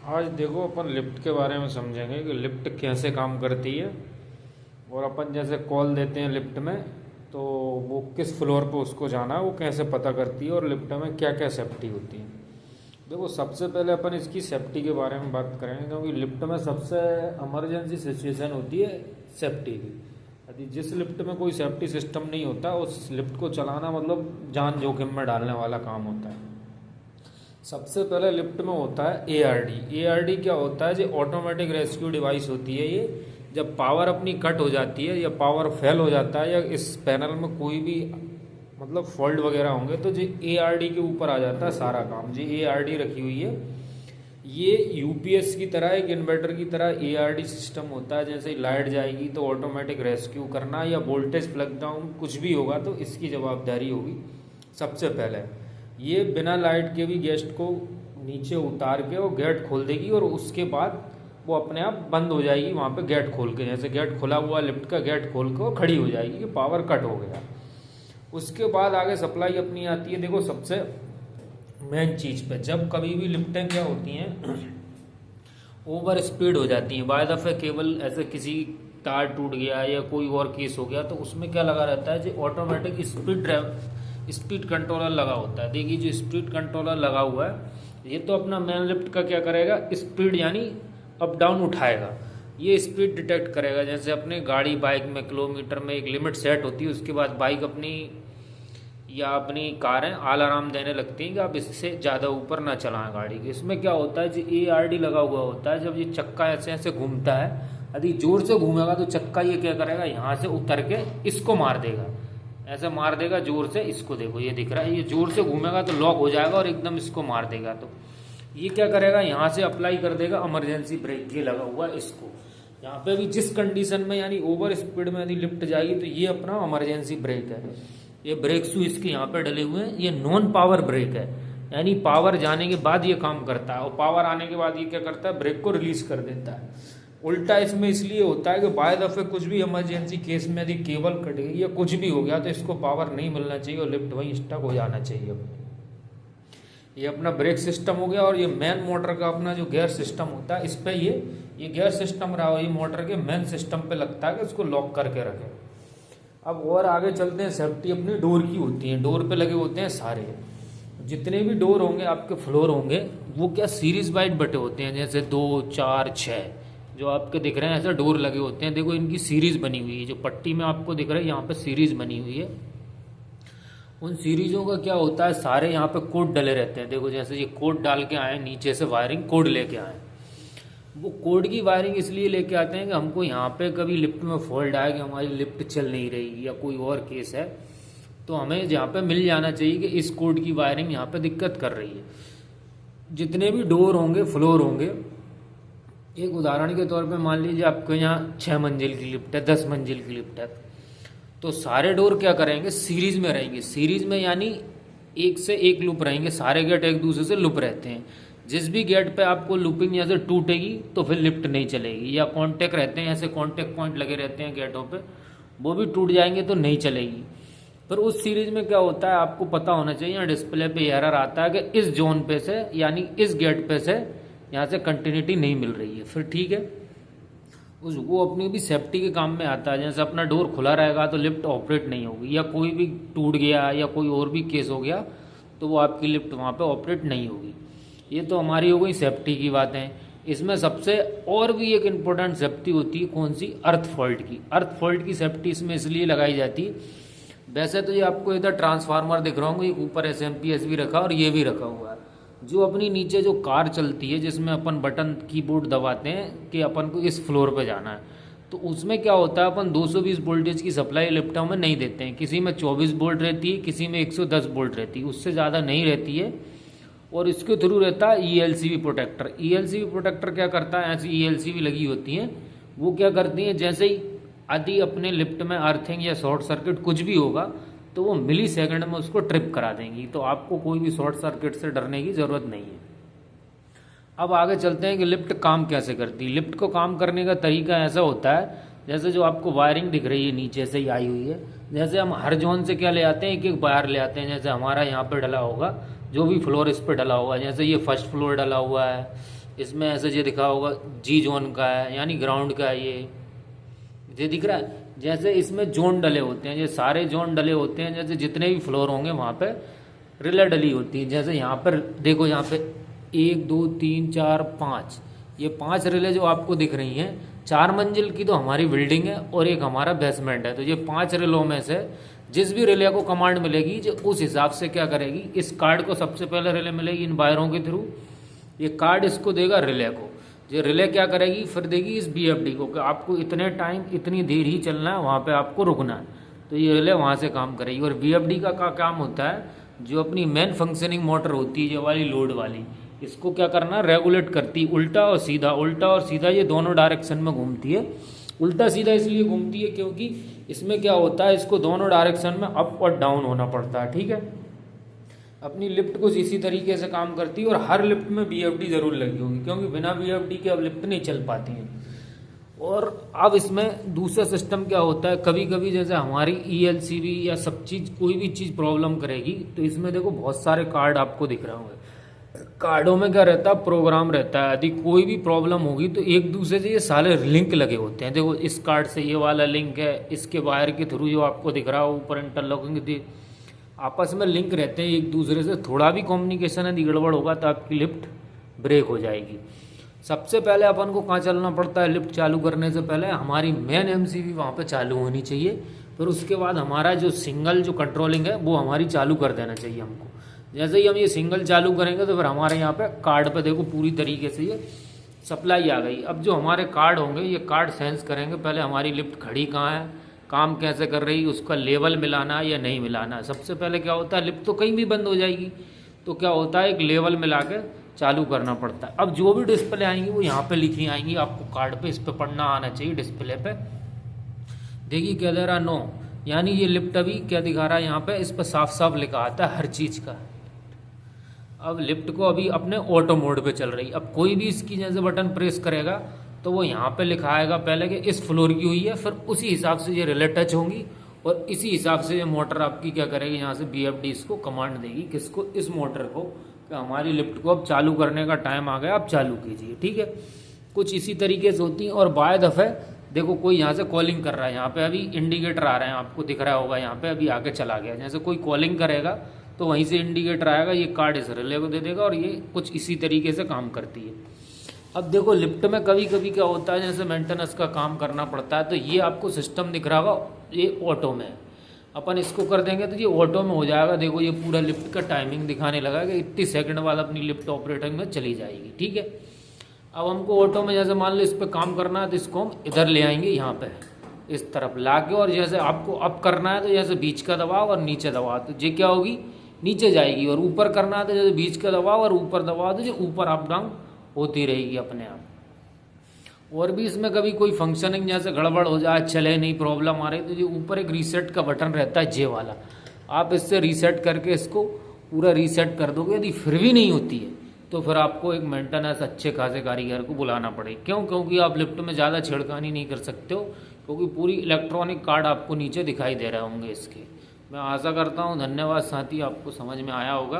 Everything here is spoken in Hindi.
आज देखो अपन लिफ्ट के बारे में समझेंगे कि लिफ्ट कैसे काम करती है। और अपन जैसे कॉल देते हैं लिफ्ट में, तो वो किस फ्लोर पे उसको जाना है वो कैसे पता करती है, और लिफ्ट में क्या क्या सेफ्टी होती है। देखो, सबसे पहले अपन इसकी सेफ्टी के बारे में बात करेंगे, क्योंकि लिफ्ट में सबसे इमरजेंसी सिचुएशन होती है सेफ्टी की। यदि जिस लिफ्ट में कोई सेफ्टी सिस्टम नहीं होता, उस लिफ्ट को चलाना मतलब जान जोखिम में डालने वाला काम होता है। सबसे पहले लिफ्ट में होता है एआरडी। एआरडी क्या होता है? जो ऑटोमेटिक रेस्क्यू डिवाइस होती है ये। जब पावर अपनी कट हो जाती है या पावर फेल हो जाता है या इस पैनल में कोई भी मतलब फॉल्ट वगैरह होंगे, तो जो एआरडी के ऊपर आ जाता है सारा काम। जो एआरडी रखी हुई है ये यूपीएस की तरह, एक इन्वर्टर की तरह एआरडी सिस्टम होता है। जैसे लाइट जाएगी तो ऑटोमेटिक रेस्क्यू करना, या वोल्टेज प्लग डाउन कुछ भी होगा तो इसकी जवाबदारी होगी सबसे पहले। ये बिना लाइट के भी गेस्ट को नीचे उतार के वो गेट खोल देगी, और उसके बाद वो अपने आप बंद हो जाएगी वहाँ पे गेट खोल के। जैसे गेट खुला हुआ लिफ्ट का, गेट खोल के वो खड़ी हो जाएगी कि पावर कट हो गया। उसके बाद आगे सप्लाई अपनी आती है। देखो, सबसे मेन चीज़ पे जब कभी भी लिफ्टें क्या होती हैं, ओवर स्पीड हो जाती हैं। बाय दफ़े केबल ऐसे किसी तार टूट गया या कोई और केस हो गया, तो उसमें क्या लगा रहता है, जो ऑटोमेटिक स्पीड कंट्रोलर लगा होता है। देखिए, जो स्पीड कंट्रोलर लगा हुआ है ये तो अपना मेन लिफ्ट का क्या करेगा, स्पीड यानी अप डाउन उठाएगा। ये स्पीड डिटेक्ट करेगा। जैसे अपने गाड़ी बाइक में किलोमीटर में एक लिमिट सेट होती है, उसके बाद बाइक अपनी या अपनी कारें अलार्म देने लगती हैं कि आप इससे ज़्यादा ऊपर ना चलाएं गाड़ी के। इसमें क्या होता है, जो एआरडी लगा हुआ होता है, जब ये चक्का ऐसे ऐसे घूमता है, यदि जोर से घूमेगा तो चक्का ये क्या करेगा, यहाँ से उतर के इसको मार देगा। ऐसे मार देगा जोर से। इसको देखो, ये दिख रहा है, ये जोर से घूमेगा तो लॉक हो जाएगा और एकदम इसको मार देगा। तो ये क्या करेगा, यहाँ से अप्लाई कर देगा इमरजेंसी ब्रेक। ये लगा हुआ है इसको। यहाँ पे भी जिस कंडीशन में यानी ओवर स्पीड में यदि लिफ्ट जाएगी तो ये अपना इमरजेंसी ब्रेक है। ये ब्रेक शू इसके यहाँ पे डले हुए हैं। ये नॉन पावर ब्रेक है, यानी पावर जाने के बाद ये काम करता है, और पावर आने के बाद ये क्या करता है, ब्रेक को रिलीज कर देता है। उल्टा इसमें इसलिए होता है कि बाय दफे कुछ भी इमरजेंसी केस में यदि केबल कट गई या कुछ भी हो गया तो इसको पावर नहीं मिलना चाहिए और लिफ्ट वहीं स्टक हो जाना चाहिए। ये अपना ब्रेक सिस्टम हो गया। और ये मेन मोटर का अपना जो गियर सिस्टम होता है, इस पे ये गियर सिस्टम रहा हो, ये मोटर के मेन सिस्टम पे लगता है कि उसको लॉक करके रखे। अब और आगे चलते हैं। सेफ्टी अपनी डोर की होती है। डोर पे लगे होते हैं सारे जितने भी डोर होंगे आपके फ्लोर होंगे, वो क्या सीरीज वाइज बटे होते हैं। जैसे 2, 4, 6 जो आपके दिख रहे हैं ऐसे डोर लगे होते हैं। देखो, इनकी सीरीज बनी हुई है। जो पट्टी में आपको दिख रहा है यहाँ पे सीरीज बनी हुई है। उन सीरीजों का क्या होता है, सारे यहाँ पे कोड डले रहते हैं। देखो, जैसे ये कोड डाल के आए, नीचे से वायरिंग कोड लेके आए। वो कोड की वायरिंग इसलिए लेके आते हैं कि हमको यहाँ पे कभी लिफ्ट में फॉल्ट आए कि हमारी लिफ्ट चल नहीं रही या कोई और केस है, तो हमें यहाँ पे मिल जाना चाहिए कि इस कोड की वायरिंग यहाँ पे दिक्कत कर रही है। जितने भी डोर होंगे, फ्लोर होंगे, एक उदाहरण के तौर पे मान लीजिए आपके यहाँ 6 मंजिल की लिफ्ट है, 10 मंजिल की लिफ्ट है, तो सारे डोर क्या करेंगे, सीरीज में रहेंगे। सीरीज में यानी एक से एक लूप रहेंगे। सारे गेट एक दूसरे से लूप रहते हैं। जिस भी गेट पे आपको लूपिंग जैसे टूटेगी तो फिर लिफ्ट नहीं चलेगी, या कॉन्टेक्ट रहते हैं, ऐसे कॉन्टेक्ट पॉइंट लगे रहते हैं गेटों पे, वो भी टूट जाएंगे तो नहीं चलेगी। पर उस सीरीज में क्या होता है, आपको पता होना चाहिए, डिस्प्ले पे एरर आता है कि इस जोन पे से यानी इस गेट पे से यहाँ से कंटिन्यूटी नहीं मिल रही है। फिर ठीक है, वो अपनी भी सेफ्टी के काम में आता है। जैसे अपना डोर खुला रहेगा तो लिफ्ट ऑपरेट नहीं होगी, या कोई भी टूट गया या कोई और भी केस हो गया तो वो आपकी लिफ्ट वहाँ पे ऑपरेट नहीं होगी। ये तो हमारी हो गई सेफ्टी की बातें। इसमें सबसे और भी एक इम्पोर्टेंट सेफ्टी होती है, कौन सी, अर्थ फॉल्ट की। अर्थ फॉल्ट की सेफ्टी इसमें इसलिए लगाई जाती है, वैसे तो ये आपको इधर ट्रांसफार्मर दिख रहा होगा, एक ऊपर SMPS भी रखा और ये भी रखा हुआ है। जो अपनी नीचे जो कार चलती है जिसमें अपन बटन कीबोर्ड दबाते हैं कि अपन को इस फ्लोर पे जाना है, तो उसमें क्या होता है, अपन 220 वोल्टेज की सप्लाई लिफ्टों में नहीं देते हैं। किसी में 24 वोल्ट रहती है, किसी में 110 वोल्ट रहती है, उससे ज़्यादा नहीं रहती है। और इसके थ्रू रहता है ELCB प्रोटेक्टर। ELCB प्रोटेक्टर क्या करता है, ऐसी ELCB लगी होती हैं, वो क्या करती हैं, जैसे ही यदि अपने लिफ्ट में अर्थिंग या शॉर्ट सर्किट कुछ भी होगा तो वो मिली सेकंड में उसको ट्रिप करा देंगी। तो आपको कोई भी शॉर्ट सर्किट से डरने की ज़रूरत नहीं है। अब आगे चलते हैं कि लिफ्ट काम कैसे करती है। लिफ्ट को काम करने का तरीका ऐसा होता है, जैसे जो आपको वायरिंग दिख रही है नीचे से ही आई हुई है, जैसे हम हर जोन से क्या ले आते हैं, एक एक वायर ले आते हैं। जैसे हमारा यहाँ पे डला होगा, जो भी फ्लोर इस पर डला हुआ है, जैसे ये फर्स्ट फ्लोर डला हुआ है, इसमें ऐसे ये दिखा होगा जी जोन का है, यानी ग्राउंड का है ये दिख रहा है। जैसे इसमें जोन डले होते हैं, ये सारे जोन डले होते हैं, जैसे जितने भी फ्लोर होंगे वहाँ पे रिले डली होती है। जैसे यहाँ पर देखो, यहाँ पे 1 2 3 4 5, ये 5 रिले जो आपको दिख रही हैं, 4 मंजिल की तो हमारी बिल्डिंग है और एक हमारा बेसमेंट है। तो ये 5 रिलों में से जिस भी रिले को कमांड मिलेगी जो उस हिसाब से क्या करेगी, इस कार्ड को सबसे पहले रिले मिलेगी इन वायरों के थ्रू, ये कार्ड इसको देगा रिले को, ये रिले क्या करेगी फिर देगी इस बीएफडी को कि आपको इतने टाइम इतनी देर ही चलना है, वहाँ पे आपको रुकना है। तो ये रिले वहाँ से काम करेगी। और बीएफडी का काम होता है जो अपनी मेन फंक्शनिंग मोटर होती है, ये वाली लोड वाली, इसको क्या करना, रेगुलेट करती है उल्टा और सीधा। उल्टा और सीधा ये दोनों डायरेक्शन में घूमती है। उल्टा सीधा इसलिए घूमती है क्योंकि इसमें क्या होता है, इसको दोनों डायरेक्शन में अप और डाउन होना पड़ता है, ठीक है। अपनी लिफ्ट कुछ इसी तरीके से काम करती है और हर लिफ्ट में बीएफडी जरूर लगी होगी, क्योंकि बिना बीएफडी के अब लिफ्ट नहीं चल पाती है। और अब इसमें दूसरा सिस्टम क्या होता है, कभी कभी जैसे हमारी ईएलसीबी या सब चीज़ कोई भी चीज़ प्रॉब्लम करेगी, तो इसमें देखो बहुत सारे कार्ड आपको दिख रहे होंगे। कार्डों में क्या रहता है, प्रोग्राम रहता है। यदि कोई भी प्रॉब्लम होगी तो एक दूसरे से ये सारे लिंक लगे होते हैं। देखो इस कार्ड से ये वाला लिंक है, इसके वायर के थ्रू जो आपको दिख रहा है ऊपर इंटरलॉकिंग थी, आपस में लिंक रहते हैं एक दूसरे से। थोड़ा भी कम्युनिकेशन यदि गड़बड़ होगा तो आपकी लिफ्ट ब्रेक हो जाएगी। सबसे पहले अपन को कहाँ चलना पड़ता है, लिफ्ट चालू करने से पहले हमारी मेन एमसीबी वहाँ पे चालू होनी चाहिए। फिर उसके बाद हमारा जो सिंगल जो कंट्रोलिंग है वो हमारी चालू कर देना चाहिए हमको। जैसे ही हम ये सिंगल चालू करेंगे तो फिर हमारे यहाँ पे कार्ड पे देखो पूरी तरीके से ये सप्लाई आ गई। अब जो हमारे कार्ड होंगे ये कार्ड सेंस करेंगे पहले हमारी लिफ्ट खड़ी कहाँ है, काम कैसे कर रही है, उसका लेवल मिलाना है या नहीं मिलाना है। सबसे पहले क्या होता है, लिफ्ट तो कहीं भी बंद हो जाएगी, तो क्या होता है एक लेवल मिला के चालू करना पड़ता है। अब जो भी डिस्प्ले आएंगी वो यहाँ पे लिखी आएंगी आपको कार्ड पे, इस पे पढ़ना आना चाहिए डिस्प्ले पे। देखिए क्या दे रहा, नो, यानी ये लिफ्ट अभी क्या दिखा रहा है यहाँ पे, इस पर साफ साफ लिखा आता है हर चीज़ का। अब लिफ्ट को अभी अपने ऑटो मोड पे चल रही। अब कोई भी इसकी जैसे बटन प्रेस करेगा तो वो यहाँ पे लिखा आएगा पहले कि इस फ्लोर की हुई है, फिर उसी हिसाब से ये रिले टच होंगी और इसी हिसाब से ये मोटर आपकी क्या करेगी, यहाँ से बीएफडी इसको कमांड देगी किसको, इस मोटर को, कि हमारी लिफ्ट को अब चालू करने का टाइम आ गया, आप चालू कीजिए, ठीक है। कुछ इसी तरीके से होती है। और बाय दफ़े देखो कोई यहाँ से कॉलिंग कर रहा है, यहाँ पे अभी इंडिकेटर आ रहे हैं, आपको दिख रहा होगा यहाँ पे अभी आके चला गया। जैसे कोई कॉलिंग करेगा तो वहीं से इंडिकेटर आएगा, ये कार्ड इस रिले को दे देगा और ये कुछ इसी तरीके से काम करती है। अब देखो लिफ्ट में कभी कभी क्या होता है, जैसे मेंटेनेंस का काम करना पड़ता है, तो ये आपको सिस्टम दिख रहा होगा, ये ऑटो में है। अपन इसको कर देंगे तो ये ऑटो में हो जाएगा। देखो ये पूरा लिफ्ट का टाइमिंग दिखाने लगा कि इतनी सेकंड वाला अपनी लिफ्ट ऑपरेटिंग में चली जाएगी, ठीक है। अब हमको ऑटो में जैसे मान लो इस पर काम करना है तो इसको हम इधर ले आएंगे, यहाँ पे इस तरफ ला के, और जैसे आपको अप करना है तो जैसे बीच का दबाव और नीचे दबाव, तो ये क्या होगी, नीचे जाएगी। और ऊपर करना है तो जैसे बीच का दबाव और ऊपर दबाव, तो जो ऊपर अप डाउन होती रहेगी अपने आप। और भी इसमें कभी कोई फंक्शनिंग जैसे गड़बड़ हो जाए, चले नहीं, प्रॉब्लम आ रही, तो जो ऊपर एक रीसेट का बटन रहता है जे वाला, आप इससे रीसेट करके इसको पूरा रीसेट कर दोगे। यदि फिर भी नहीं होती है तो फिर आपको एक मेंटेनेंस अच्छे खासे कारीगर को बुलाना पड़ेगा। क्यों? क्योंकि आप लिफ्ट में ज़्यादा छेड़खानी नहीं कर सकते हो, क्योंकि पूरी इलेक्ट्रॉनिक कार्ड आपको नीचे दिखाई दे रहे होंगे इसके। मैं आशा करता हूँ, धन्यवाद साथी, आपको समझ में आया होगा।